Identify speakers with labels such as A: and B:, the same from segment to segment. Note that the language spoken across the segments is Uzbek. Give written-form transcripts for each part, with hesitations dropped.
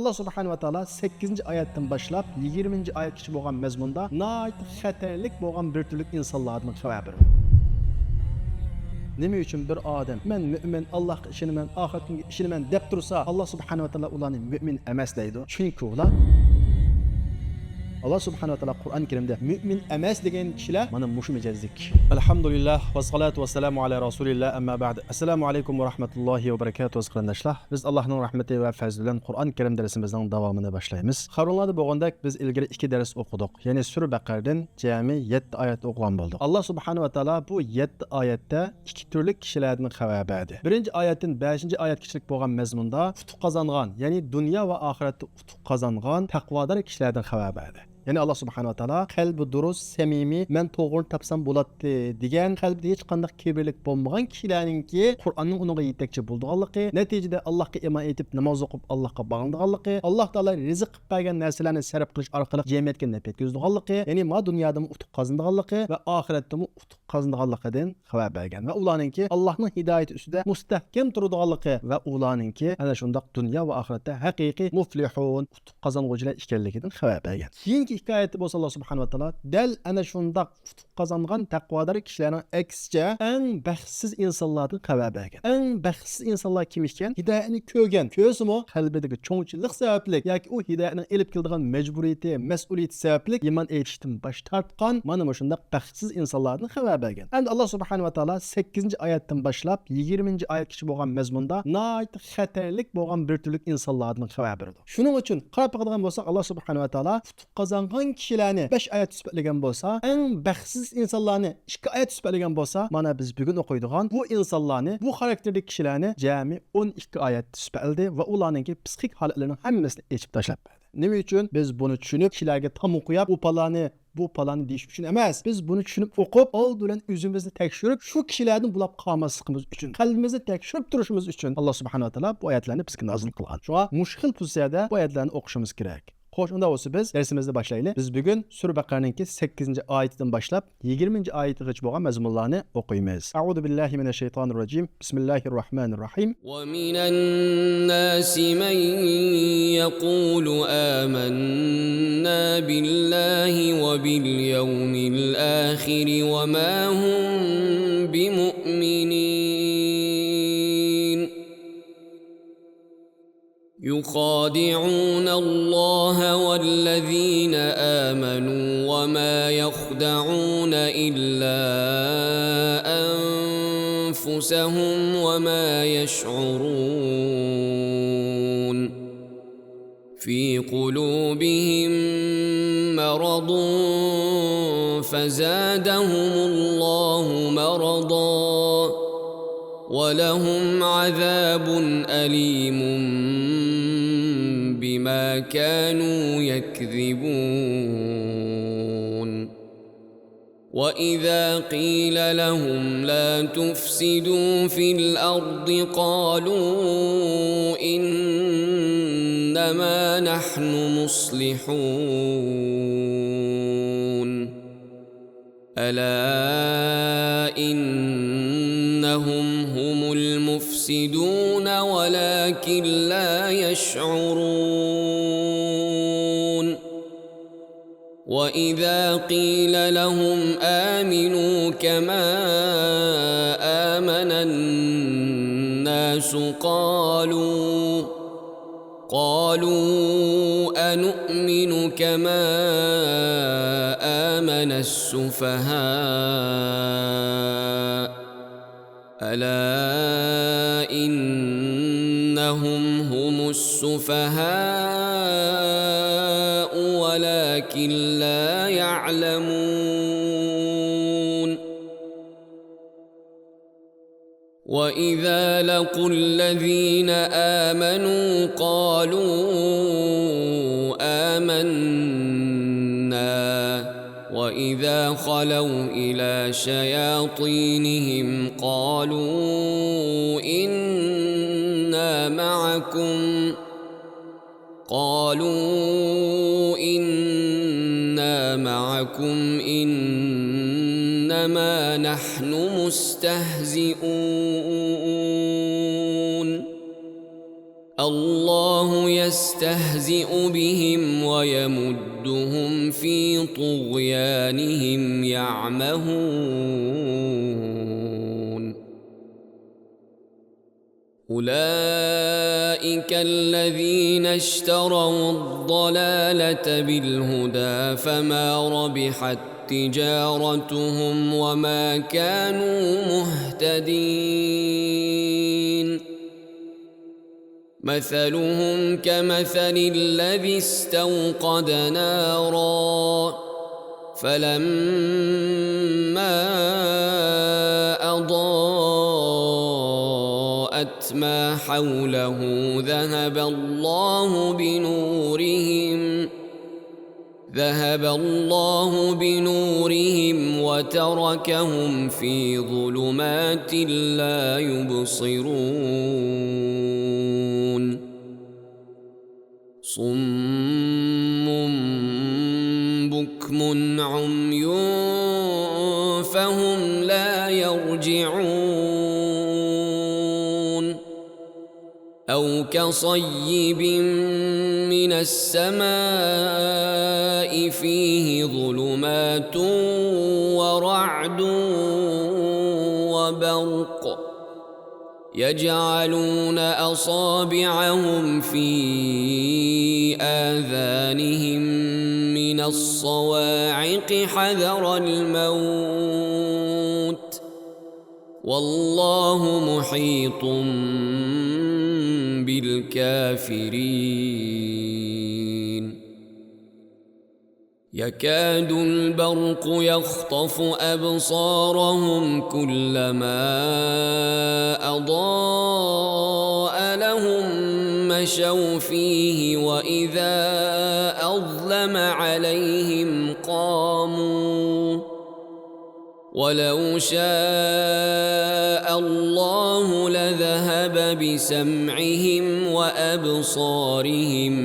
A: Allah subhanahu wa ta'ala 8-oyatdan boshlab 20-oyatgacha bo'lgan mazmunda nihoyat xatarlik bo'lgan bir turlik insonlardan xabar berdi. Nima uchun bir odam men mu'min, Allohga ishonaman, oxirat kuniga ishonaman deb tursa, Allah subhanahu wa ta'ala ularni mu'min emas deydi. Chunki ular Allah subhanahu wa ta'ala Qur'on Karimda mu'min emas degan kishilar mana mushu mijozlik. Alhamdulillah va salatu va salamu ala rasulillah amma ba'd. Assalomu alaykum va rahmatullohi va barakatuh qarindoshlar. Biz Allohning rahmati va fazli bilan Qur'on Karim darsimizning davomini boshlaymiz. Xabarlarda bo'lgandek biz ilgari 2 dars o'qidik. Ya'ni Sura Baqaradan jami 7 oyat o'qigan bo'ldik. Allah subhanahu wa ta'ala bu 7 oyatda 2 turli kishilardan xabar berdi. Birinchi oyatdan 5-oyatgacha bo'lgan mazmunda utuq qozongan, ya'ni dunyo va oxiratda utuq qozongan taqvodor kishilardan xabar berdi. Yani Allah subhanahu wa ta'ala qalbi durust, samimiy, men to'g'rini topsam bo'ladi degan qalbida hech qanday kibrlik bo'lmagan kishilarningki Qur'onning uniga yetakchi bo'lganligi, natijada Allohga iymon etib namoz o'qib Allohga bag'langanligi, Alloh taolo rizq qilib bergan narsalarni sarf qilish orqali jamiyatga naf yetkazganligi, ya'ni ma dunyoda utuq qozonganligi va oxiratda utuq qozonganligidan xabar bergan va ularningki Allohning hidoyati ustida mustahkam turadiganligi va ularningki ana shundoq dunyo va oxiratda haqiqiy muflihun, utuq qozong'uvchilar ekanligidan xabar bergan. Keyingi hikoyati bo'lsa Allah subhanahu wa ta'ala dal ana shundoq utuq qozongan taqvodor kishilarning aksicha eng baxtsiz insonlardan xabar bergan. Eng baxtsiz insonlar kim ekan? Hidoyatni ko'rgan, ko'rsimi qalbidagi cho'ngchilik sababli yoki u hidoyatning elib keladigan majburiyati, mas'uliyati sababli iymon etishdan bosh tortgan mana shundoq baxtsiz insonlardan xabar bergan. Endi Allah subhanahu wa ta'ala 8-oyatdan boshlab 20-oyatgacha bo'lgan mazmunda nihoyat xatarlik bo'lgan bir turlik insonlardan xabar berdi. Shuning uchun qarab qarag'an bo'lsak Allah subhanahu wa ta'ala utuq qozongan kishilarni 5 oyat isbotlagan bo'lsa, eng baxtsiz insonlarni 2 oyat isbotlagan bo'lsa, mana biz bugun o'qiydigan bu insonlarni, bu xarakterdagi kishilarni jami 12 oyat isbotladi va ularning psixik holatlarining hammasini echib tashlab berdi. Nima uchun? Biz buni tushunib, kishilarga tam o'qiyab, bu palani deyish uchun emas. Biz buni tushunib o'qib, old bilan o'zimizni tekshirib, shu kishilardan bulab qolmasligimiz uchun, qalbimizni tekshirib turishimiz uchun Allah subhanahu wa ta'ala bu oyatlarni bizga nozil qilgan. Shunga mushkil pozitsiyada bu oyatlarni o'qishimiz kerak. Xo'sh, unda bo'lsa biz darsimizni boshlaylik. Biz bugun Sura Baqaraning 8-oyatidan boshlab 20-oyatigacha bo'lgan mazmunlarni o'qiymiz. A'udhu billahi minash shaytonir rojim. Bismillahir rohmanir rohim.
B: Wa minan nasi man yaqulu amanna billahi wa bil yawmil akhir wa ma hum bimu'minin. يخادعون الله والذين آمنوا وما يخدعون إلا أنفسهم وما يشعرون في قلوبهم مرض فزادهم الله مرضا ولهم عذاب أليم بما كانوا يكذبون وإذا قيل لهم لا تفسدوا في الأرض قالوا إنما نحن مصلحون ألا إنهم هم المفسدون ولكن لا يشعرون وإذا قيل لهم آمنوا كما آمن الناس قالوا أنؤمن كما آمن السفهاء ألا إنهم هم السفهاء ولكن لا يعلمون وإذا لقوا الذين آمنوا قالوا آمنا وإذا خلوا إلى شياطينهم قالوا إنا معكم إنما نحن مستهزئون الله الله يستهزئ بهم ويمدهم في طغيانهم يعمهون أولئك الذين اشتروا الضلالة بالهدى فما ربحت تجارتهم وما كانوا مهتدين مثلهم كمثل الذي استوقد نارا فلما أضاءت ما حوله ذهب الله بنورهم وتركهم في ظلمات لا يبصرون صم بكم عمي فهم لا يرجعون أو كصيب من السماء فيه ظلمات ورعد وبرق يجعلون أصابعهم في آذانهم من الصواعق حذر الموت والله محيط بالكافرين يكاد البرق يخطف أبصارهم كلما أضاء لهم مشوا فيه وإذا أظلم عليهم قاموا ولو شاء الله لذهب بسمعهم وأبصارهم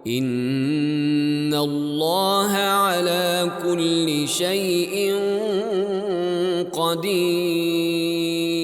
B: إن الله على كل شيء قدير.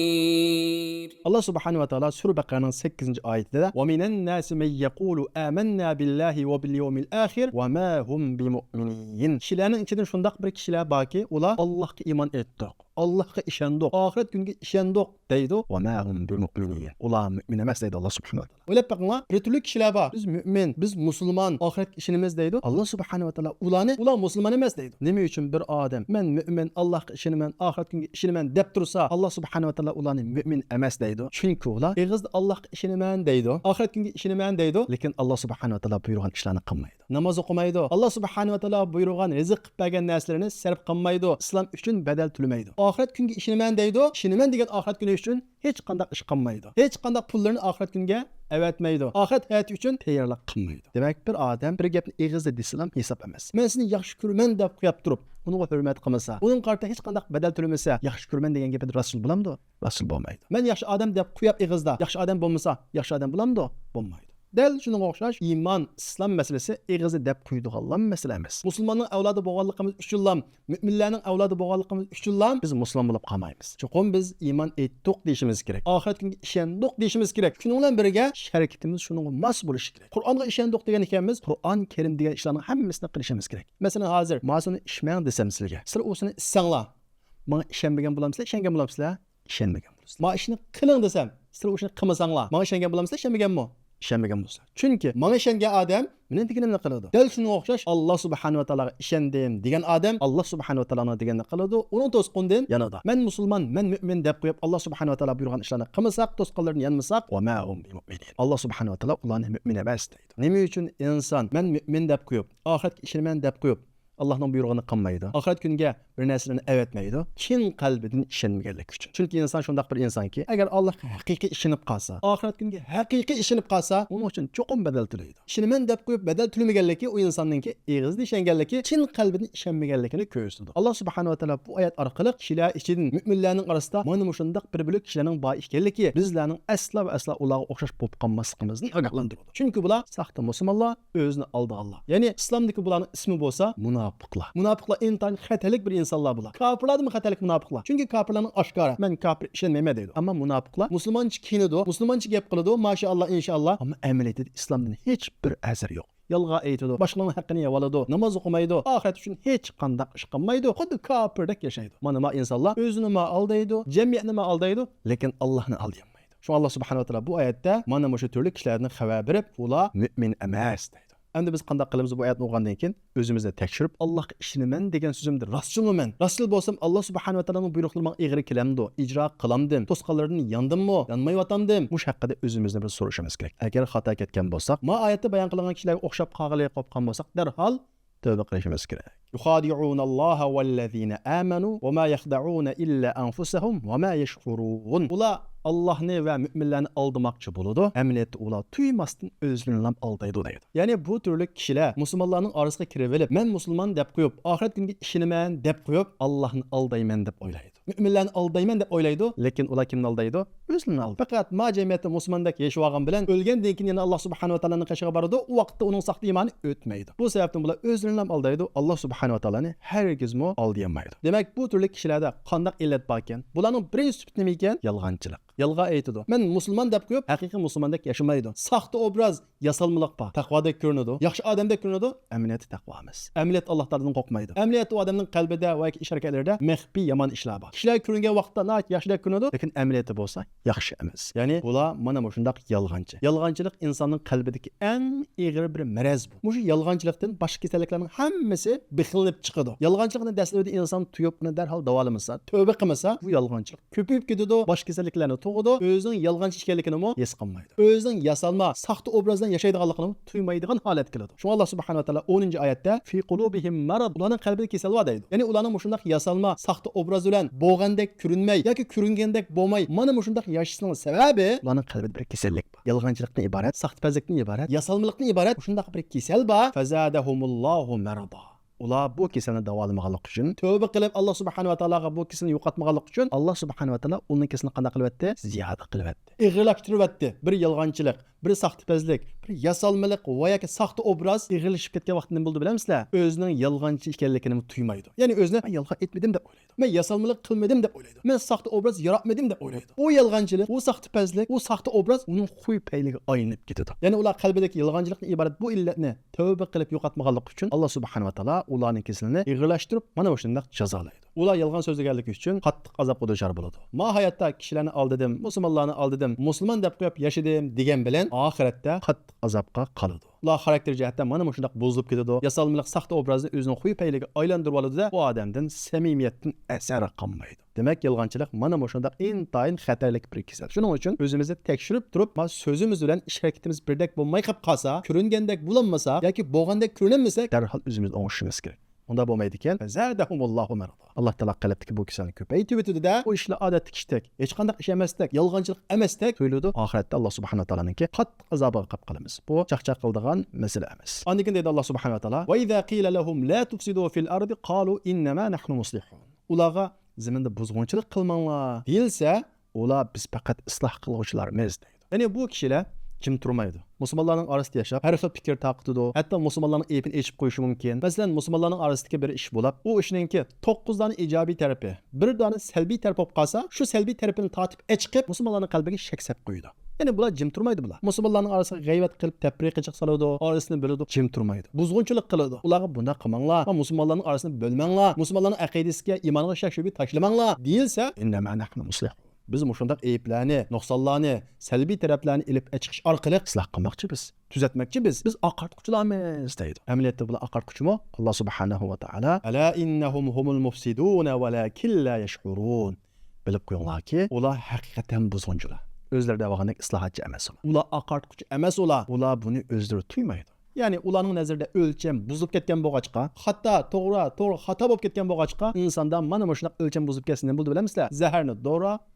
A: Allah subhanahu wa ta'ala Sur Baqara'nın 8. ayetinde وَمِنَ النَّاسِ مَنْ يَقُولُ آمَنَّا بِاللّٰهِ وَبِالْيَوْمِ الْآخِرِ وَمَا هُمْ بِمُؤْمِنِينَ. Kişilerin içinde şundaq bir kişiler baki, ular Allah'a iman etdik, Allah'a işendik, ahiret günge işendik deydi. وَمَا هُمْ بِمُؤْمِنِينَ. Ular mümin emas deydi Allah subhanahu wa ta'ala. Öyle bakınlar, bir türlü kişiler var. Biz mümin, biz Müslüman, ahiret işinimiz deydi. Allah subhanahu wa ta'ala ular Müslüman emas deydi. Neme için bir adam men mümin, Allah'a işinimen, ahiret günge işinimen dep dursa Allah subhanahu wa ta'ala ularni mümin emas deydi. Çünkü ular egizde Allah'a işinimen deydi, ahiret günge işinimen deydi. Lekin Allah subhanahu wa ta'ala buyurgan işlerini qilmaydi. Namaz o'qimaydi. Allah subhanahu wa ta'ala buyurgan rizq bergen narsalarni sarf qilmaydi. İslam uchun bedel to'lamaydi. Ahiret günge işinimen deydi. İşinimen degan ahiret günü uchun hech qanday ish qilmaydi. Hech qanday pullarni ahiret günge evetmaydi. Ahiret hayatı uchun tayyorlik qilmaydi. Demek bir odam bir gapni egizda desam hisob emas. Men seni yaxshi ko'raman deb qo'yib turib, uni hurmat qilmasa, uning qarta hech qanday bedel to'lamasa, yaxshi ko'raman degan gapni rasul bo'lamdi? Rasul bo'lmaydi. Men yaxshi odam deb qo'yib egizda, yaxshi odam bo'lmasa, yaxshi odam bo'lamdi? Bo'lmaydi. Del shunga o'xshash iymon, islom masalasi egizda deb qo'ydigan masala emas. Musulmonning avlodi bo'lganligimiz uchun, mu'minlarning avlodi bo'lganligimiz uchun biz musulmon bo'lib qolmaymiz. Chunki biz iymon etdik deyishimiz kerak. Oxirat kunga ishondik deyishimiz kerak. Shuning bilan birga harakatimiz shunga mos bo'lishi kerak. Qur'onga ishondik degan ekanmiz, Qur'on Karim degan ishlarni hammasini qilishimiz kerak. Masalan, hozir ma'suni ishmang desam sizga, sizlar o'sini ishsanglar, menga ishonmagan bo'lamsizlar, ishongan bo'lamsizlar, ishonmagan bo'lasizlar. Men ishni qiling desam, sizlar o'shini qilmasanglar, menga ishongan bo'lamsizlar, ishonmaganmi? İşenmegen bo'lsa. Chunki menga ishongan odam meni deganimni qiladi. Dal shunga o'xshash Alloh subhanahu va taologa ishondim degan odam Alloh subhanahu va taoloning deganini qiladi. Uning to'sqindan yanada. Men musulmon, men mu'min deb qo'yib Alloh subhanahu va taolo buyurgan ishlarni qilmasak, to'sqinlarni yanmasak, va ma hum bimu'minin. Alloh subhanahu va taolo ularni mu'min emas deydi. Nima uchun inson men mu'min deb qo'yib, oxiratga ishonaman deb qo'yib Allah'ın buyruğunu qilmaydi. Ahiret günge bir narsalarni evetmaydi. Chin qalbidan ishonmaganlik uchun. Chunki inson shunday bir insonki, agar Allohga haqiqiy ishonib qolsa, ahiret günge haqiqiy ishonib qolsa, uning uchun cho'qim badal to'laydi. Ishonaman deb qo'yib badal to'lamaganligi u insonningki eg'izda ishonganligi, chin qalbidan ishonmaganligini ko'rsatadi. Alloh subhanahu va taolo bu oyat orqali kishilar ichidan mu'minlarning orasida mana shunday bir bo'lak kishilarning bor ekanligi, bizlarning asla va asla ularga o'xshash bo'lib qolmasligimizni ogohlantiradi. Chunki bular saxta musulmonlar, o'zini aldaganlar. Ya'ni islomdagi bularning ismi bo'lsa, munofiq. munofiqlar. Munofiqlar intayin xatarlik bir insonlar bular. Kofirlarmi xatarlik munofiqlar? Chunki kofirlarning oshkora men kofir ishonmayman deydi. Ammo munofiqlar musulmoncha kiyinadi, musulmoncha gap qiladi, mashallah inshaalloh, ammo amaliyotda islomdan hech bir asar yo'q. Yolg'a aytadi, boshqalarning haqqini yevaladi, namoz o'qimaydi, oxirat uchun hech qanday ish qilmaydi, xuddi kofirdek yashaydi. Mana bu insonlar o'zini aldaydi, jamiyatni aldaydi, lekin Allohni aldayolmaydi. Shu Alloh subhanahu va taolo bu oyatda mana shu turli kishilarni xabar berib, ular mu'min emas deydi. Endi biz qanday qilamiz bu oyatni o'qigandan keyin o'zimizni tekshirib, Allohga ishonaman degan so'zimda rostchiman. Rostchi bo'lsam Alloh subhanahu va taoloning buyruqlariga ig'ri kelamdi, ijro qilamdim, to'sqanlardan yondimmi, yonmayotgandim. Bu haqida o'zimizni bir so'rashimiz kerak. Agar xato ketgan bo'lsak, ma oyatda bayon qilingan kishilarga o'xshab qolg'ili qolgan bo'lsak, darhol tövbe qilishimiz kerak. Yuxadi'unalloha vallazina amanu va ma yaxda'una illa anfusahum va ma yashkurun. Ular Allohni va mu'minlarni aldamoqchi bo'ladi. Amaliyotda ular tuymasdan o'zlarini aldaydi deydi. Ya'ni bu turli kishilar musulmonlarning orasiga kirib olib, men musulmon deb qo'yib, oxirat kuniga ishonaman deb qo'yib, Allohni aldayman deb o'ylaydi. Mu'minlarni aldayman deb o'ylaydi, lekin ular kimni aldaydi? O'zlarini aldaydi. Faqat ma jamiyatda musulmondek yashayotgan bilan o'lgandan keyin yana Alloh subhanahu va taoloning qashiga boradi, u vaqtda uning saxta iymoni o'tmaydi. Bu sababdan bular o'zlarini aldaydi, Alloh subhanahu va taoloni hargizmi aldayolmaydi. Demak, bu turli kishilarda qanday illat bor ekan? Bularning birinchi sifati nima ekan? Yolg'onchilik. Yolg'a aytadi. Men musulmon deb qo'yib, haqiqiy musulmondek yashamaydi. Saxta obraz, yasalmiliq bor. Taqvodek ko'rinadi. Yaxshi odamdek ko'rinadi. Amaliyoti taqvo emas. Amaliyot Alloh taolodan qo'rqmaydi. Amaliyot u odamning qalbida va ish harakatlarida maxfiy yomon ishlar bor. Kishilar ko'ringan vaqtda yaxshidek ko'rinadi, lekin amaliyoti bo'lsa yaxshi emas. Ya'ni bular mana shunday yolg'onchi. Yolg'onchilik insonning qalbidagi eng og'ir bir maraz bu. Shu yolg'onchilikdan boshqa kasalliklarning hammasi bixilib chiqadi. Yolg'onchilikni dastlabida inson tuyib uni darhol davolamasa, tövbe qilmasa, bu yolg'onchilik ko'payib ketadi, boshqa kasalliklarni tug'adi, o'zining yolg'onchi ekanligini his qilmaydi. O'zining yasalma, saxta obrazdan yashaydiganligini tuymaydigan holat keladi. Shu Alloh subhanahu va taolo 10-oyatda fi qulubihim marad, ularning qalbida kasal bor deydi. Ya'ni ularning shunday yasalma, saxta obraz bilan bo'g'andek ko'rinmay yoki ko'ringandek bo'lmay, mana shunday yashashning sababi ularning qalbida bir kasallik bor. Yolg'onchilikdan iborat, saxtapazlikdan iborat, yasalmalikdan iborat shunday bir kasal bor. Fazadahumullohu marada. Ular bu kasalni davolamaganlik uchun tövbe qilib Alloh subhanahu va taologa bu kasalni yo'qotmaganlik uchun Alloh subhanahu va taolo uning kasalni qanday qilyapti? Ziyoda qilyapti. Ig'irlashtiryapti. Bir yolg'onchilik, bir saxtapazlik, bir yasalmalik va yoki saxta obraz ig'irlashib ketgan vaqtda nima bo'ldi bilamsizlar? O'zining yolg'onchi ekanligini tuymaydi. Ya'ni o'zini men yolg'on etmadim deb o'ylaydi. Men yasalmalik qilmadim deb o'ylaydi. Men saxta obraz yaratmadim deb o'ylaydi. O yolg'onchilik, o saxtapazlik, o saxta obraz uning xuy payliga aylanib ketadi. Ya'ni ular qalbidagi yolg'onchilikdan iborat bu illatni tövbe qilib yo'qotmaganlik uchun Alloh subhanahu va taolo ularning kasalini ig'irlashtirib mana shunday jazolaydi. Ular yolg'on so'zlaganligi uchun qattiq azobga duchor bo'ladi. Ma hayotda kishilarni aldadim, musulmonlarni aldadim, musulmon deb qo'yib yashadim degan bilan oxiratda qattiq azobga qoladi. Ular xarakter jihatdan mana shunday buzilib ketadi. Yasalmalik saxta obrazni o'zining xuy payliga aylantirib oladi-da, bu odamdan samimiyatdan asar qolmaydi. Demak, yolg'onchilik mana shunday intayin xatarlik bir kasal. Shuning uchun o'zimizni tekshirib turib, so'zimiz bilan ish harakatimiz birdek bo'lmay qolib qolsa, ko'ringandek bo'lmasa yoki bo'lgandek ko'rinmasak, darhol o'zimizni o'ngishimiz kerak. Unda bo'lmaydi ekan. Zadahumullohu marada. Alloh taolo qalbdagi bu kasalni ko'paytirib o'tadi-da, u ishlar odatda kishdek, hech qanday ish emasdek, yolg'onchilik emasdek tuyuladi. Oxiratda Alloh subhanahu va taoloninki qattiq azobiga qolib qolamiz. Bu chaqchaq qiladigan masala emas. Ondan keyin deydi Alloh subhanahu va taolo: "Va iza qila lahum la tufsidu fil ardi qalu innama nahnu muslihun." Ularga zaminda buzg'unchilik qilmanglar deyilsa, ular biz faqat isloh qiluvchilarmiz deydi. Ya'ni bu kishilar kim turmaydi? Musulmonlarning orasida yashab, har xil fikr taqitidi. Hatto musulmonlarning aybini echib qo'yishi mumkin. Masalan, musulmonlarning orasidagi bir ish bo'lib, u ishninki 9 dona ijobiy tarafi, 1 dona salbiy taraf bo'lib qolsa, shu salbiy tarafini tatib echqib, musulmonlarning qalbiga shak sab qo'ydi. Ya'ni bular jim turmaydi bular. Musulmonlarning orasiga g'aybat qilib, tafriqachilik soladi, orasini biladi, jim turmaydi. Buzg'unchilik qiladi. Ularga bunda qilmanglar, va musulmonlarning orasini bo'lmanglar, musulmonlarning aqidasiga, iymoniga shak shubha tashlamanglar deyilsa, innama nahnu muslihun. Biz mushundaq ayiblarni, nuqsonlarni, salbiy taraflarni ilib chiqish orqali isloh qilmoqchi biz, tuzatmoqchi biz oqartquchilarmiz deydi. Amaliyotda bular oqartquchimi? Alloh subhanahu va taolo: "Ala innahum humul mufsidun walakin la yash'urun." Bilib qo'yinglarki, ular haqiqatan buzg'unchilar. O'zlarida bo'lgandek islohotchi emas ular. Ular oqartquchi emas ular. Ular buni o'zlari tuymaydi. Ya'ni ularning nazarida o'lcham buzib ketgan bo'lg'achqa, hatto to'g'ri xato bo'lib ketgan bo'lg'achqa, insonda mana shunday o'lcham buzib ketsa nima bo'ldi bilamsizlar? Zaharni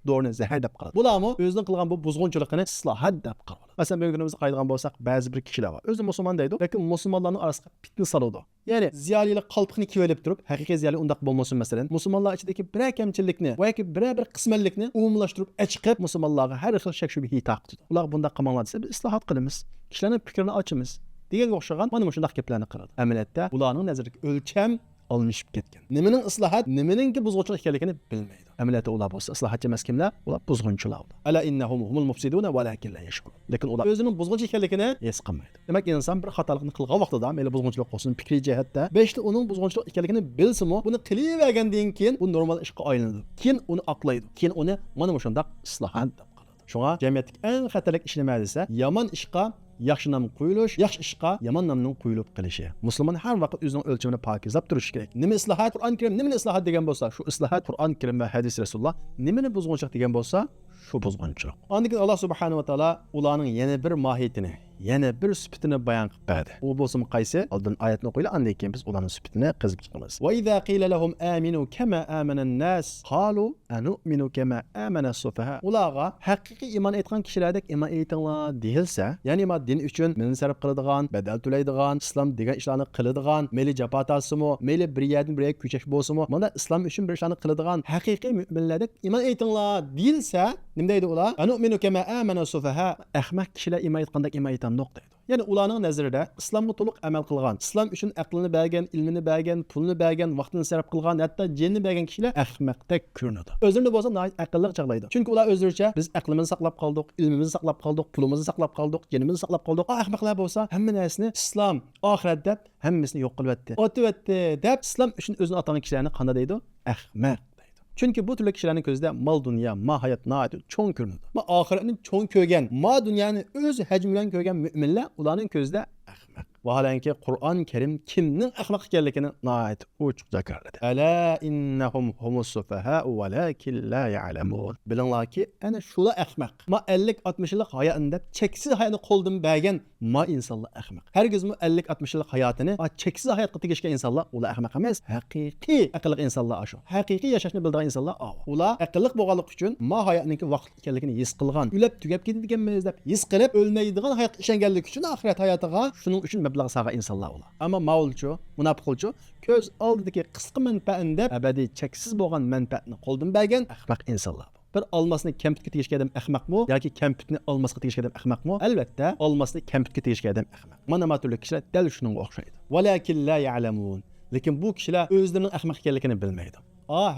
A: do'rni zahar deb qaradi. Bularmi o'zining qilgan bu buzg'unchiligini islohot deb qaradi. Masalan, bugunimizga qaytgan bo'lsak, ba'zi bir kishilar bor. O'zi musulmon deydi, lekin musulmonlarning orasiga fitna soladi. Ya'ni ziyolilik qalbini kivelib turib, haqiqiy ziyoli undaq bo'lmasin masalan, musulmonlar ichidagi bir kamchilikni va yoki bir qismanlikni umumlashtirib chiqib, musulmonlarga har xil shak shubha taqitdi. Ular bunda qilmanglar desa, biz islohot qilamiz. Kishilarning fikrini ochamiz. deganga o'xshagan mana shunday gaplarni qiladi. Amaliyotda ularning nazariga o'lcham almashib ketgan. Nimaning islohot, nimaningki buzg'unchilik ekanligini bilmaydi. Amaliyotda ular bo'lsa islohotchi emas kimlar? Ular buzg'unchilar. Ala innahum humul mufsiduna walakin la yashkurun. Lekin ular o'zining buzg'unchi ekanligini his qilmaydi. Demak, inson bir xatolikni qilgan vaqtida, mayli buzg'unchilik qilsin, fikriy jihatda, beshta uning buzg'unchilik ekanligini bilsa-mu, buni qilavergandan keyin bu normal ishga aylanadi. Keyin uni aqlaydi. Keyin uni mana shunday islohot deb qiladi. Shunga jamiyatdagi eng xatarlik ish nima desa, yomon ishqa yaxshi nom qo'yilish, yaxshi ishqa yomon nomning qo'yilib qilishi. Musulmon har vaqt o'zining o'lchamini pokizlab turishi kerak. Nima islohot? Qur'on Karim nimani islohot degan bo'lsa, shu islohot Qur'on Karim va hadis Rasululloh nimani buzg'unchilik degan bo'lsa, shu buzg'unchilik. Ondan keyin Alloh subhanahu va taolo ularning yana bir mohiyatini, yana bir sifatini bayon qilib berdi. U bo'lsa qaysi? Oldin oyatni o'qiylik, undan keyin biz ularning sifatini qizib chiqamiz. Va iza qila lahum aminu kama amana an-nas qalu anu'minu kama amana as-sufaha. Ularga haqiqiy iymon etgan kishilardek iymon etinglar deyilsa, ya'ni din uchun min sarf qiladigan, badal to'laydigan, islom degan ishlarni qiladigan, meli jafo tasimi, meli bir yerdan bir yerga ko'chash bo'lsa-mu, mana islom uchun bir ishlarni qiladigan haqiqiy mu'minlardek iymon etinglar deyilsa, nima deydi ular? Anu'minu kama amana as-sufaha. Ahmaq kishilar iymon etgandek iymon etamdoq deydi. Yani ularning nazarida islomga to'liq amal qilgan, islom uchun aqlini bergan, ilmini bergan, pulini bergan, vaqtini sarf qilgan, hatto jinni bergan kishilar ahmoqdek ko'rinadi. O'zini bo'lsa aqlli chaqlaydi. Chunki ular o'zlaricha biz aqlimizni saqlab qoldik, ilmimizni saqlab qoldik, pulimizni saqlab qoldik, jinimizni saqlab qoldik. Ahmoqlar bo'lsa hamma narsani islom, oxirat deb hammasini yo'q qilyapti. O'tyapti deb islom uchun o'zini atagan kishilarni qanday deydi? Ahmoq. Chunki bu türlü kişilerin gözde mal dünya, ma hayat, naat çoğun görünüdü. Ma ahiretini çoğun kögen, ma dünyanın öz həcmiyle kögen müminler ulanın gözde ahmak. Vahalenki Kur'an-ı Kerim kimnin ahmak ekanligini naat uçuk zakarladı. Ala innahum humus sufaha'u velakin la ya'lemun. Bilinlar ki ana şula ahmak. Ma 50-60'lık hayatında çeksiz hayatını qo'ldan bergen ma insanlar ahmak. Herkes mi 50-60'lık hayatını çeksiz hayatga tegishgan insanlar ular ahmak emas. Haqiqiy aqlli insanlar aşu. Haqiqiy yashashni bildigan insanlar o. Ular aqlli bo'lganlik uchun ma hayotning vaqt ekanligini his qilgan, ulab tugab ketadiganmiz deb his qilib o'lmaydigan hayot ishonganlik uchun oxirat hayotiga shuning uchun mablag' saga insanlar ular. Ama maulchu, munofiqulchu ko'z oldidagi qisqa manfaatni deb abadiy cheksiz bo'lgan manfaatni qo'ldan bergan ahmaq insonlar. Bir olmasını kempitga tegishga adam ahmoqmi yoki kempitni olmasga tegishga adam ahmoqmi? Albatta, olmasını kempitga tegishga adam ahmoq. Mana ma turli kishilar dal shunga o'xshaydi. Walakin la ya'lamun. Lekin bu kishilar o'zlarining ahmoq ekanligini bilmaydi.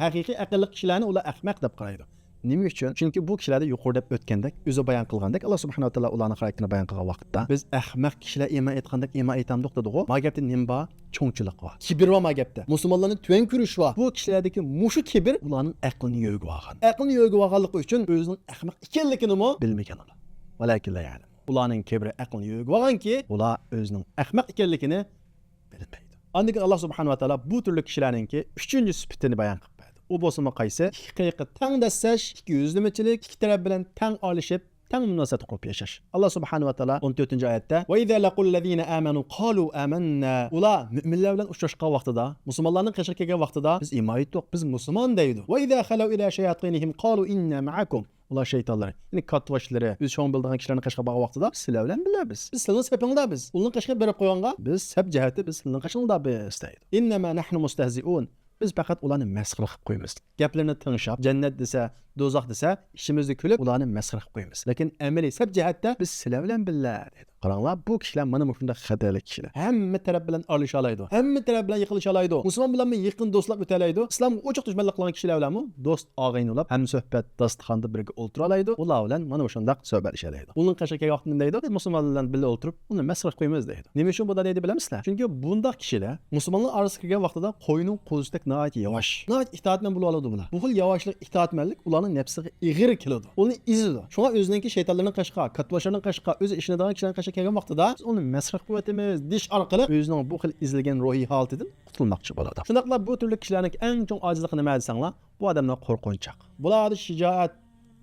A: Haqiqiy aqlli kishilarni ular ahmoq deb qaraydi. Nima uchun? Chunki bu kishilarda yuqorida o'tgandek, o'zi bayon qilgandek, Alloh subhanahu va taolo ularning xarakterini bayon qilgan vaqtda biz ahmoq kishilar iymon etgandek iymon etamdiq dedi-ku. Ma gapda nima bor? Cho'ngchilik bor. Kibr va ma gapda. Musulmonlarni tuvan ko'rish va bu kishilardagi mushu kibr ularning aqlini yo'g'ib olgan. Aqlini yo'g'ib olganligi uchun o'zining ahmoq ekanligini bilmagan ular. Walakin la ya'lam. Ularning kibri aqlini yo'g'ib olganki, ular o'zining ahmoq ekanligini bilmaydi. Ondan keyin Alloh subhanahu va taolo bu turli kishilarningki 3-sifatini bayon qilib berdi. U bo'lsa qaysi? Haqiqiy tang dasash, ikki yuzlamachilik, ikki taraf bilan tang olishib, tang munosabat qilib yashash. Alloh subhanahu va taolo 14-oyatda: "Va iza laqul ladzina amanu qalu amanna." Ular mu'minlar bilan uchrashgan vaqtida, musulmonlarning qashqa kelgan vaqtida biz iymon etdik, biz musulmon deydi. "Va iza khalu ila shayatinihim qalu inna ma'akum." Ular şeytanlar. Yani katvaşları, biz şu an bildiğin kişilerin qashqa bağ vaqtida sizlar bilan bilamiz. Biz sizlarning sepingda biz. Ularning qashqa berib qo'yganga biz sep jihati biz sizlarning qashingda biz deydi. "Innama nahnu mustahzi'un." Biz faqat ularni masxara qilib qo'yamiz. Gaplarni tinglab, jannat desa, do'zax desa, ishimizni kulib, ularni masxara qilib qo'yamiz. Lekin amaliy sab jihatda biz sizlar bilan birga dedi. Qaranglar, bu kishilar mana shunday xatarli kishilar. Hamma taraf bilan olisha oladi. Hamma taraf bilan yiqilisha oladi. Musulmon bilan yaqin do'stlik o'talaydi. Islomga ochiq dushmanlik qilgan kishilar bilanmi do'st og'ayn bo'lib, ham suhbat, dasturxonda birga o'tira oladi. Ular bilan mana shunday suhbatlasha oladi. Uning qashqa vaqtida nima deydi? Musulmonlar bilan birga o'tirib, uni masxara qilib qo'yamiz deydi. Nima uchun bunday deydi bilamizlar? Chunki bunday kishilar musulmonlar orasiga kirgan vaqtida qo'yning qo'zidak nihoyat yavash. Nihoyat itoatman bo'la oladi bular. Bu xil yavaşlik, itoatmanlik ularning nafsiga ig'ir keladi. Uni izidi. Shunga o'zininki shaytonlarning qashqa, katvalarning qashqa, o'zi ishini davom kishilarning qashqa kelgan vaqtida biz uni masxara qilib dish orqali o'zining bu xil izilgan ruhiy holatidan qutulmoqchi bo'ladi. Shundaqla bu turli kishilarning eng chong ojizligi nima desanglar, bu odamlar qo'rqinchoq. Bularda shijoat,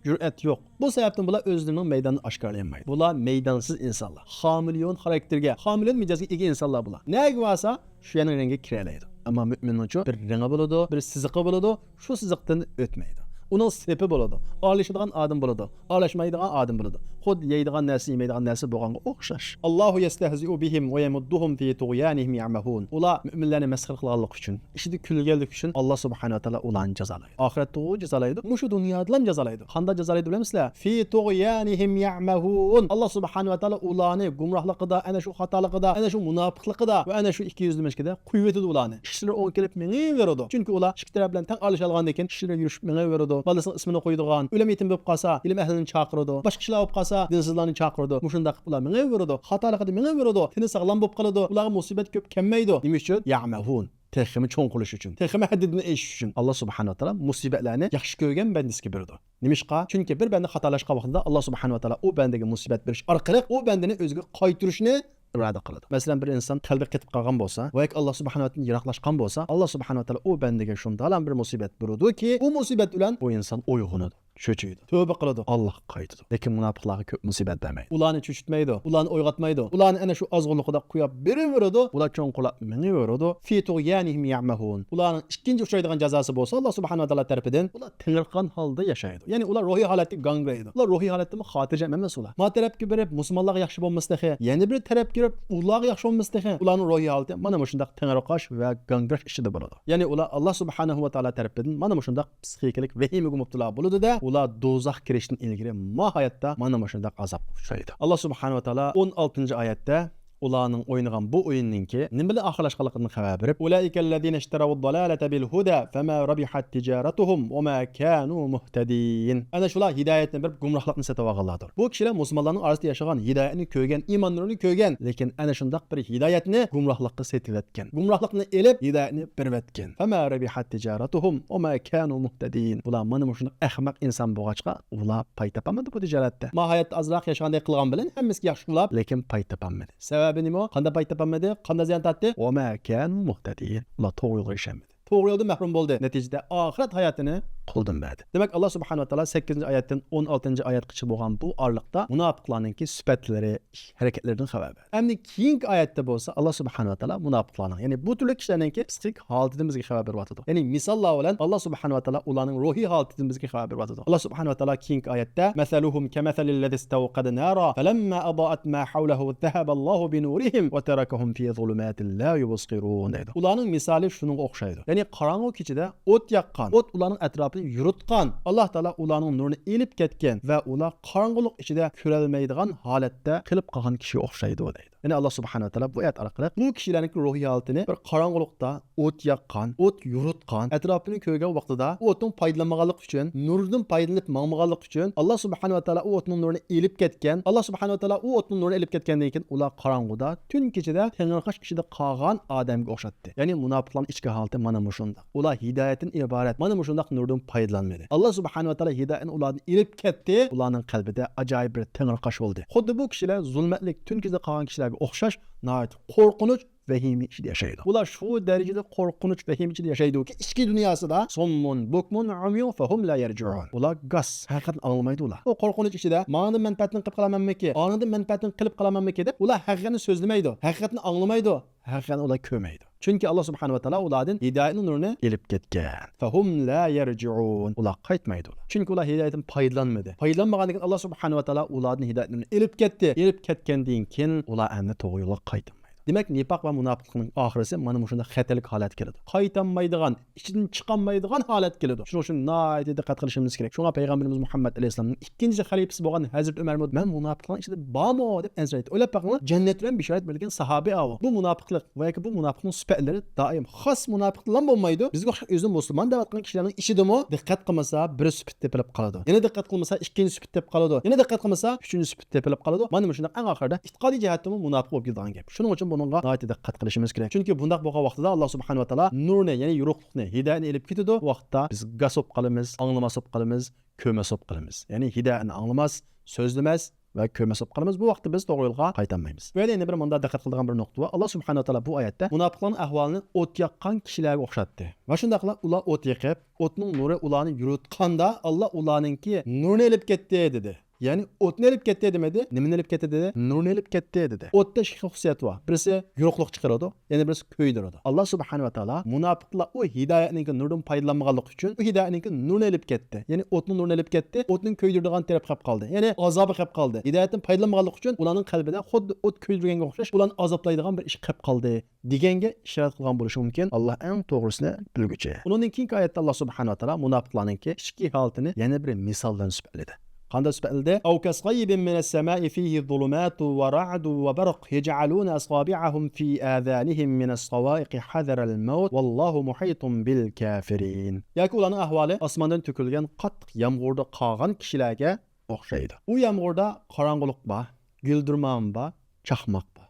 A: jur'at yo'q. Bu sababdan bular o'zlarining maydonini oshkorlayolmaydi. Bular maydonsiz insonlar. Xomilyon xarakterga, xomilyon mijozga ega insonlar bular. Nega bo'lsa, shu yangi rangga kiralaydi. Ammo mu'min uchun bir rangi bo'ladi, bir siziqi bo'ladi, shu siziqdan o'tmaydi. Uning sepi bo'ladi. Aralashadigan odam bo'ladi. Aralashmaydigan odam bo'ladi. Xud yeydigan narsa, yemaydigan narsa bo'lganga o'xshash. Allohu yastahzi'u bihim va yamudduhum fi tughyanihim ya'mahun. Ular mu'minlarni masxara qilganlik uchun, ishida kulganlik uchun Alloh subhanahu va taolo ularni jazolaydi. Oxiratda u jazolaydi, mushu dunyoda ham jazolaydi. Qanday jazolaydi bilamsizlar? Fi tughyanihim ya'mahun. Alloh subhanahu va taolo ularni gumrohligida, ana shu xatoligida, ana shu munofiqligida va ana shu ikkiyuzlamaligida quyvetidi ularni. Ishlari o'ng kelib mengayveradi. Chunki ular ikki taraf bilan tang olisha olgandan keyin ishlari yurishib mengayveradi. Bolasini ismini qo'ydigan, o'lim yetim bo'lib qolsa, ilm ahlini chaqiradi. Boshqa ishlar bo'lib qolsa, dinsizlarni chaqiradi. Mushundaq ular mengayveradi. Xatoligida mengayveradi. Tini sog'lom bo'lib qoladi. Ularga musibat ko'p kelmaydi. Nima uchun? Ya'mahun. Texmi cho'ng qilish uchun, texmi haddini eshish uchun Alloh subhanahu va taolo musibatlarni yaxshi ko'rgan bandasiga beradi. Nimishqa? Chunki bir banda xatolashgan vaqtida Alloh subhanahu va taolo u bandaga musibat berish orqali u bandani o'ziga qaytirishni irada qiladi. Masalan, bir inson qalbi qetib qolgan bo'lsa va Alloh subhanahu va taolo yiroqlashgan bo'lsa, Alloh subhanahu va taolo u bandaga shunday bir musibat beradiki, u musibat bilan u inson uyg'onadi. Cho'chiydi. Tövbe qiladi. Alloh qaytadi. Lekin munofiqlarga ko'p musibat bermaydi. Ularni cho'chitmaydi, ularni o'yg'atmaydi. Ularni ana shu ozg'unligida qo'yib beraveradi. Ular cho'nqilab miniveradi. Fi tughyanihim ya'mahun. Ularning ikkinchi uchraydigan jazosi bo'lsa, Alloh subhanahu va taolo tarafidan ular tingirqan holda yashaydi. Ya'ni ular ruhiy holatda gangraydi. Ular ruhiy holatda xotirjam emas ular. Ma tarafga berib musulmonlarga yaxshi bo'lmasdagi, yana bir tarafga kirib ularga yaxshi bo'lmasdagi, ularning ruhiy holati mana shunday tingirqash va gangrash ichida bo'ladi. Ya'ni ular Alloh subhanahu va taolo tarafidan mana shunday psixikalik vahimaga mubtalo bo'ladi-da, ular do'zax kirishdan ilgari mohiyatda mana shunday azob uchraydi. Alloh subhanahu va taolo 16-oyatda ularning o'ynagan bu o'yinninki nima bilan oxirlashganligini xabar berib, ulaikallazina ishtarav-dalalata bil-huda fama rabihat tijaratuhum wa ma kanu muhtadin. Ana shular hidoyatni berib gumrohlikni sotib olganlardir. Bu kishilar musulmonlarning orasida yashagan, hidoyatni ko'rgan, iymon nurini ko'rgan, lekin ana shunday bir hidoyatni gumrohlikka setilayotgan. Gumrohlikni elib hidoyatni berayotgan. Fama rabihat tijaratuhum wa ma kanu muhtadin. Ular mana shunday ahmoq inson bo'lg'achqa, ular pay topamadi bu tijoratda. Mohiyat azroq yashaganday qilgan bilan hammasi yaxshi qilib, lekin pay topamadi. Sababi nima? Qanday pay topamadi? Qanday ziyon tortdi? Va ma kanu muhtadin. Ular to'g'ri yo'lga erishmadi. To'g'ri yo'ldan mahrum bo'ldi. Natijada oxirat hayotini qo'ldanmadi. Demak, Alloh subhanahu va taolo 8-oyatdan 16-oyatgacha bo'lgan bu orliqda munofiqlarning sifatlari, harakatlaridan xabar berdi. Endi keyingi oyatda bo'lsa Alloh subhanahu va taolo munofiqlarning, ya'ni bu turli kishilarning psixik holatidan bizga xabar beryapti. Ya'ni misollar bilan Alloh subhanahu va taolo ularning ruhiy holatidan bizga xabar beryapti. Alloh subhanahu va taolo keyingi oyatda masaluhum kamathalil ladzi istawqada nara falamma adaat ma hawlahu dhahaba Allohu bi nurihim wa tarakahum fi zulumatin la yubsirun deydi. Ularning misoli shunga o'xshaydi. Ya'ni qorong'u kechida o't yaqqan, o't ularning atrofida yuritgan. Alloh taolo ularning nurini elib ketgan va ular qorong'ulik ichida ko'rolmaydigan holatda qilib qolgan kishiga o'xshaydi deydi. Ya'ni Alloh subhanahu va taolo bu oyat orqali bu kishilarning ruhiy holatini bir qorong'ulikda o't yaqqan, o't yuritgan, atrofini ko'rgan vaqtida o'tning foydalanmaganlik uchun, nurdan foydalanib mangmaganlik uchun Alloh subhanahu va taolo o'tning nurini elib ketgan. Alloh subhanahu va taolo o'tning nurini elib ketgandan keyin ular qorong'uda, tun kechida tengirqash ichida qolgan odamga o'xshatdi. Ya'ni munofiqlarning ichki holati mana shunday. Ular hidoyatdan iborat mana shunday nurdan foydalanmadi. Alloh subhanahu va taolo hidoyatni ulardan elib ketdi. Ularning qalbida ajoyib bir tengirqash bo'ldi. Xuddi bu kishilar zulmatlik tun kechida qolgan kishilarga o'xshash, nəhayət qorxunç vahimi içinde yaşaydı. Ular şu derecede korkunç vahim içinde yaşaydı ki ichki dünyasida sommun, bukmun, umyun fahum la yerciun. Ular gaz, haqiqatni anglamaydi ular. O korkunç içinde mağanın menfaatini qilib qalamanmiki, anında menfaatini qilib qalamanmiki deb ular haqiqatni so'zlamaydi, haqiqatni anglamaydi, haqiqatni ular ko'rmaydi. Chunki Alloh subhanahu va taolo ulardan hidoyatning nurini elib ketgan. Fahum la yerciun. Ular qaytmaydi ular. Chunki ular hidoyatdan foydalanmadi. Foydalanmagandan keyin Alloh subhanahu va taolo ularning hidoyatini elib ketdi. Elib ketgandan keyin ular endi to'g'ri yo'lga qaytmaydi. Demek nifaq va munofiqlikning oxirisi mana shunday xatarlik holat keladi. Qaytanmaydigan, ichidan chiqolmaydigan holat keladi. Shuning uchun nihoyatda diqqat qilishimiz kerak. Shunga payg'ambarimiz Muhammad alayhisolamning ikkinchi xalifasi bo'lgan Hazrat Umar "Men munofiqlarning ichida bormi?" deb ansiraydi. O'ylab boqinglar, jannat bilan bishorat bergan sahobiy avo. Bu munofiqlik va yoki bu munofiqning sifatlari doim xos munofiqlar bo'lmaydi. Bizga o'zim musulmon deb atgan kishilarning ishidimi diqqat qilmasa bir sifat tepilib qoladi. Yana diqqat qilmasa ikkinchi sifat tepib qoladi. Yana diqqat qilmasa uchinchi sifat tepilib qoladi. Mana shunday eng oxirida e'tiqodiy jihatdan munofiq bo'lib ketgan gap. Shuning uchun bunga nihoyatda diqqat qilishimiz kerak. Chunki bundaq bo'lgan vaqtida Alloh subhanahu va taolo nurni, ya'ni yorug'likni, hidoyatni elib ketadi. Bu vaqtda biz gasob qilamiz, anglamasib qilamiz, ko'masib qilamiz. Ya'ni hidoyatni anglamas, so'zlamas va ko'masib qilamiz. Bu vaqtda biz to'g'ri yo'lga qaytanmaymiz. Bu yerda endi bir munda diqqat qiladigan bir nuqta bor. Alloh subhanahu va taolo bu oyatda munofiqlarning ahvolini o't yaqqan kishilarga o'xshatdi. Va shundaqla ular o't yaqib, o'tning nuri ularni yuritganda Alloh ularningki nurni elib ketdi dedi. Ya'ni o'tni elib ketdi demadi. Nimani elib ketdi dedi? Nurni elib ketdi dedi. O'tda ikki xususiyat bor. Birisi yo'qlik chiqaradi, yana birisi ko'ydiradi. Alloh subhanahu va taolo munofiqlar o hidoyatning nuridan foydalanmaganligi uchun u hidoyatning nurni elib ketdi. Ya'ni o'tning nurni elib ketdi, o'tning ko'ydiradigan taraf qolib qoldi. Ya'ni azobi qolib qoldi. Hidoyatdan foydalanmaganligi uchun ularning qalbida xuddi o't ko'ydirganga o'xshash ularni azoblaydigan bir ish qolib qoldi deganga ishorat qilgan bo'lishi mumkin. Alloh eng to'g'risini bilguchi. Uning keyingi oyatda Alloh subhanahu va taolo munofiqlarning ichki holatini yana bir misoldan sifatladi. Qanday sifatladi? Aw kasqaybin minas samai fihi zulumat va ra'd va barq yaj'aluna asabi'ahum fi adhanihim minas sawa'iqi hadara al-maut wallahu muhitun bil kafirin. Yoki ularning ahvoli osmondan to'kilgan qattiq yomg'irda qolgan kishilarga o'xshaydi. U yomg'irda qorong'ulik bor, guldirmon bor, chaqmoq bor.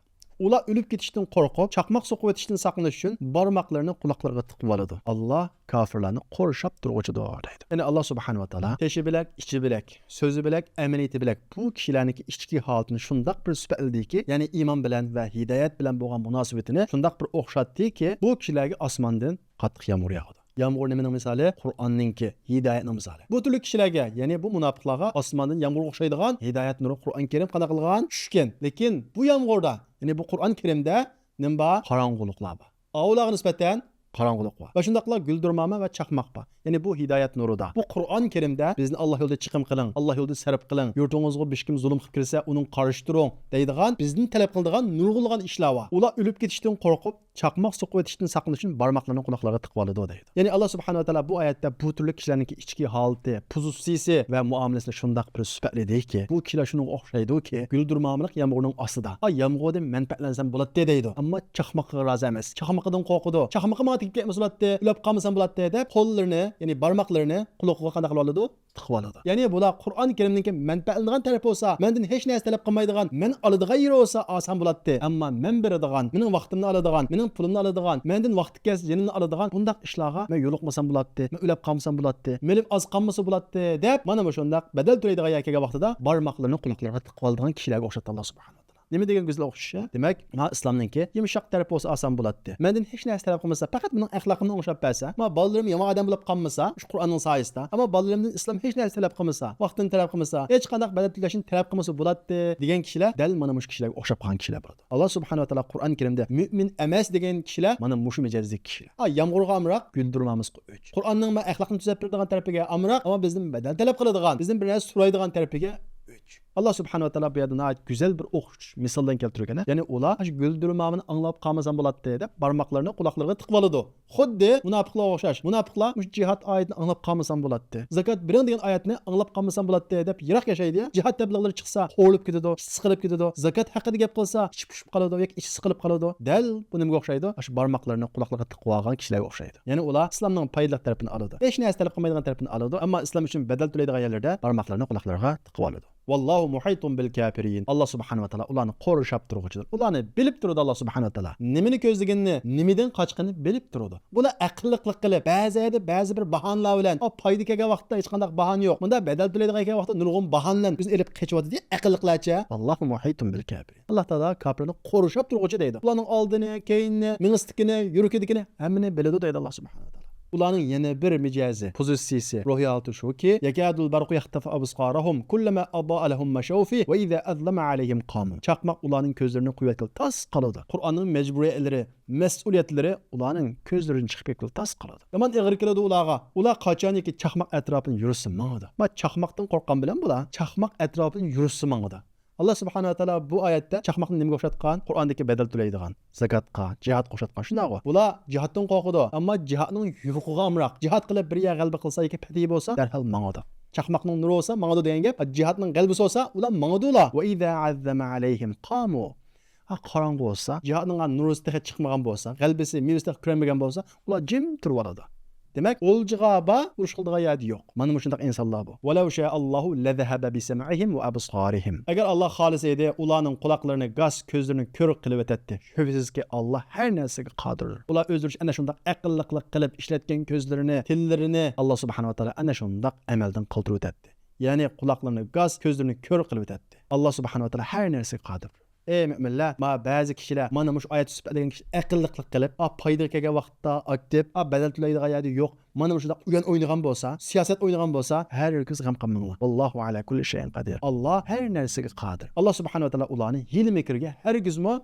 A: Ular o'lib ketishdan qo'rqib, chaqmoq so'qib o'tishdan saqlanish uchun barmoqlarini quloqlariga tiqib oladi. Alloh kofirlarni qo'rshab turuvchidir deydi. Ya'ni Alloh subhanahu va taolo teshi bilak, ichi bilak, so'zi bilak, amaliyati bilak bu kishilarning ichki holatini shundoq bir sifatladiki, ya'ni iymon bilan va hidoyat bilan bo'lgan munosabatini shundoq bir o'xshatdiki, bu kishilarga osmondan qattiq yomg'ir yog'adi. Yağmur nimenin misali? Kur'an'ninki, hidayetinin misali. Bu türlü kişilerge, yani bu münafıklarga osmandan yağmur okşaydigan, hidayet nuru Kur'an-ı Kerim qana qılgan düşken. Lekin bu yağmurda, yani bu Kur'an-ı Kerim'de nimba qarangılıqlar var. Ağulağa nispeten qarangılık var. Ve şundakla güldürmeme ve çakmak var. Yani bu hidayet nuruda. Bu Kur'an-ı Kerim'de bizni Allah yolda çıkım kılın, Allah yolda serip kılın, yurtunuzga bir kim zulüm qilib kirse onun qarıştırın deydigan, bizden talep kıldigan nurgulgan işler var. Ular ölüp ketişten korkup, çakmak sokup etişten saklanış için barmaklarını kulaklarına tıkıp aldı deydi. Yani Allah subhanahu wa ta'ala bu ayette bu türlü kişilerin içki haleti, pozisiyesi ve muamelesine şundak bir süpetledi ki, bu kişiler şunu okşaydı ki, güldürmamılık yağmurun asıda. Ay yağmurda menfaatlensen bulat deydi. Ama çakmakı razı emez. Çakmakıdan korkudu. Çakmakı ma tekip ketmesi bulat de, ölüp kalmasan bulat de, kollarını, yani barmaklarını kulaklığa qanday qilib oladi? Tiqib oladi. Ya'ni bular Qur'on Karimning manfaatlangan taraf bo'lsa, mendan hech narsa talab qilmaydigan, men oladigan yeri bo'lsa oson bo'ladi. Ammo men beradigan, mening vaqtimni oladigan, mening pulimni oladigan, mendan vaqt kes, jinimni oladigan bundaq ishlarga men yo'liqmasam bo'ladi, men o'lab qolmasam bo'ladi, melim oz qolmasa bo'ladi deb mana bu shundaq badal to'laydigan yerga vaqtida barmoqlarini quloqlariga tiqib oladigan kishilarga o'xshatdi Alloh subhanahu. Nima degan güzel o'xshashi? Demak, ma islomninki yumshoq taraf bo'lsa oson bo'ladi. Mendan hech narsa talab qilmasa, faqat mening axloqimni o'xshab bersa, ma bolalarim yomon odam bo'lib qolmasa, shu Qur'onning soyasida, ammo bolalarimdan islom hech narsa talab qilmasa, vaqtini talab qilmasa, hech qanday badal to'lashni talab qilmasa bo'ladi degan kishilar dal mana mush kishilarga o'xshab qolgan kishilar bo'ladi. Alloh subhanahu va taolo Qur'on Karimda mu'min emas degan kishilar mana mush mijozlik kishilar. Yomg'irga amroq, güldürmamiz o'ch. Qur'onning ma axloqni tuzab beradigan tarafiga amroq, ammo bizning badal talab qiladigan, bizning bir narsa so'raydigan tarafiga Allah subhanahu wa ta'ala bu yerda güzel bir o'xshash misoldan keltirgan. Ya'ni ular shu güldürmamini anglab qolmasam bo'ladi deb barmoqlarini quloqlariga tiqib oladi. Xuddi munofiqlarga o'xshash. Munofiqlar shu jihad oyatini anglab qolmasam bo'ladi. Zakat birin degan oyatni anglab qolmasam bo'ladi deb yiroq yashaydi. Jihad tabliğlari chiqsa, qo'rqib ketadi, siqilib ketadi. Zakat haqida gap qilsa, ichi pushib qoladi yoki ichi siqilib qoladi. Dal bu nimaga o'xshaydi? Shu barmoqlarini quloqlariga tiqib olgan kishilarga o'xshaydi. Ya'ni ular islomning foydali tarafini oladi. Hech narsa talab qilmaydigan tarafini oladi, ammo islom uchun badal to'laydigan yerlarda barmoqlarini quloqlariga tiqib oladi. Vallahu muhitun bil kafirin. Allah subhanahu wa taala ularni qo'rshab turguchidir. Ularni bilib turadi Alloh subhanahu wa taala. Nimani ko'zlaganini, nimidan qochqanini bilib turadi. Buni aqlliqlik qilib, ba'zi bir bahonalar bilan, foyda kelgan vaqtda hech qanday bahona yo'q. Bunda badal to'laydigan vaqtda nurg'un bahonalar bizni elib qechyapti deb aqlliqlarcha. Allohu muhitun bil kafirin. Alloh taolo kofirlarni qo'rshab turguchi deydi. Ularning oldini, keyinni, mingistikini, yurukidikini hammani biladi deydi Alloh subhanahu wa taolo. Ularning yana bir mijozi, pozitsiyasi, ruhiyati shuki, yakadul barqu yahtafu absarahum kullama adaa lahum mashawfi va idza azlama alayhim qamun. Chaqmoq ularning ko'zlarini quyatib tas qoladi. Qur'onning majburiyatlari, mas'uliyatlari ularning ko'zlaridan chiqib ketib tas qoladi. Yomon ig'ir keladi ularga. Ular qachoniki chaqmoq atrofini yursin mangadi. Ma chaqmoqdan qo'rqqan bilan bular chaqmoq atrofini yursin mangadi. Allah subhanahu wa taala bu oyatda chaqmoqni nimaga o'xshatgan? Qur'ondagi badal to'laydigan, zakatga, jihad qo'shatgan shunaqo. Bular jihaddan qo'rqidi, ammo jihadning yuruqiga amroq. Jihad qilib bir yer g'alaba qilsa yoki fatiy bo'lsa, darhol mangadi. Chaqmoqning nuri bo'lsa, mangadi degan gap, jihadning g'alabasi bo'lsa, ular mangadilar. Va idza azzama alayhim qamu. Qorong'u bo'lsa, jihadning nurisiga chiqmagan bo'lsa, g'alabasi mevasiga kirmagan bo'lsa, ular jim turib oladi. Demek olcuğa ba uruş qildigan yerda yo'q. Mana bu shunday insonlar bu. Walau sha Allahu la zahaba bi sam'ihim wa absarihim. Agar Alloh xolis edi, ularning quloqlarini, gaz, ko'zlarini ko'rib qilib o'tadi. Shubhasizki Alloh har narsaga qodirdir. Ular o'zlari ana shunday aqlliqlik qilib ishlatgan ko'zlarini, tillarini Alloh subhanahu va taolo ana shunday amaldan qoldirib o'tadi. Ya'ni quloqlarini, gaz, ko'zlarini ko'rib qilib o'tadi. Alloh subhanahu va taolo har narsaga qodir. Ey müminler, ma bazı kişiler mana muş ayet süpetleyen kişi akıllıklık kılıp, payda kelgen vaqtda aktif, bedel to'laydigan yerda yo'q. Mana mushunda uyan o'ynagan bo'lsa, siyosat o'ynagan bo'lsa, har yergiz g'am qilmanglar. Vallohu ala kulli shay'in qodir. Alloh har narsaga qodir. Alloh subhanahu va taolo ularni hil mekrga hargizmi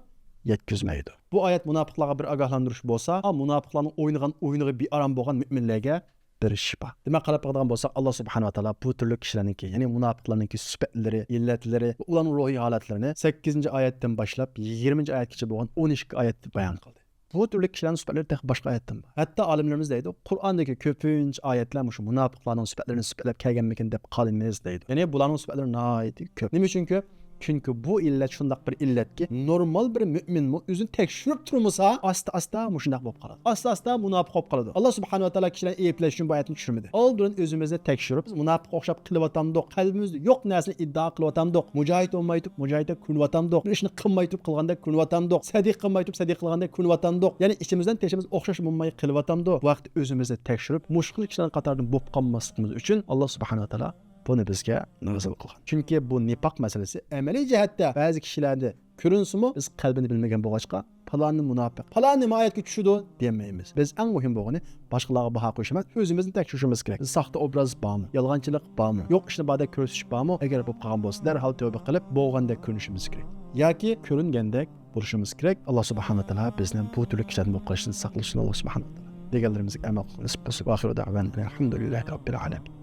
A: yetkizmaydi. Bu oyat munofiqlarga bir ogohlantirish bo'lsa, munofiqlarning o'ynagan o'yiniga bearam bo'lgan mu'minlarga bir shifa. Demak, qarab qolgan bo'lsak, Alloh subhanahu va taolo bu turli kishilarningki, ya'ni munofiqlarningki sifatlari, illatlari, ularning ruhiy holatlarini 8-oyatdan boshlab 20-oyatgacha bo'lgan 12 oyatda bayon qildi. Bu turli kishilarning sifatlari boshqa oyatdan bor. Hatto olimlarimiz deydi, Qur'ondagi ko'pincha oyatlar shu munofiqlarning sifatlarini sifatlab kelganmikin deb qolmaymiz deydi. Ya'ni bularning sifatlari nihoyat ko'p. Nima uchun ko'p? Çünkü bu illet şundaq bir illetki normal bir mümin özünü tekşürüp turmasa asta muşundaq bolup qaladı. Asta munafiq bolup qaladı. Allah subhanahu wa taala kişilerin eyipleş üçün bu ayetini düşürmedi. Oldurun özümüzde tekşürüp munafiq oxşap qılıvatamdıq. Qalbimizde yo'q narsani iddia qılıvatamdıq. Mujahid olmayıp mujahidde künvatamdıq. Bir işini qılmayıp qılğanda künvatamdıq. Sadiq qılmayıp sadiq qılğanda künvatamdıq. Yani içimizden teşimiz oxşaş bulmayı qılıvatamdıq. Bu vaqt özümüzde tekşürüp muşqil kişilerin qatarından bolup qalmasligimiz üçün Allah subhanahu wa taala bunu bizga nazar qilgan. Chunki bu nifoq masalasi amaliy jihatda ba'zi kishilarda ko'rinsimi, biz qalbini bilmagan bo'lg'achqa falonni munofiq, falonni oyatga tushidi demaymiz. Biz eng muhim bo'lgani boshqalarga baho qo'yish emas, o'zimizni tekshirishimiz kerak. Saxta obraz bormi? Yolg'onchilik bormi? Yo'q ishni ba'da ko'rsatish bormi? Agar bu qilgan bo'lsa, darhol tavba qilib, bo'lgandek ko'rinishimiz kerak. Yoki ko'ringandek bo'lishimiz kerak. Alloh subhanahu va taolo bizni bu turli kishilardan bo'lib qolishdan saqlashin. Alloh subhanahu va taolo deganlarimizga amal qilib, nasib bo'lsa, oxiru da'van alhamdulillahi robbil alamin.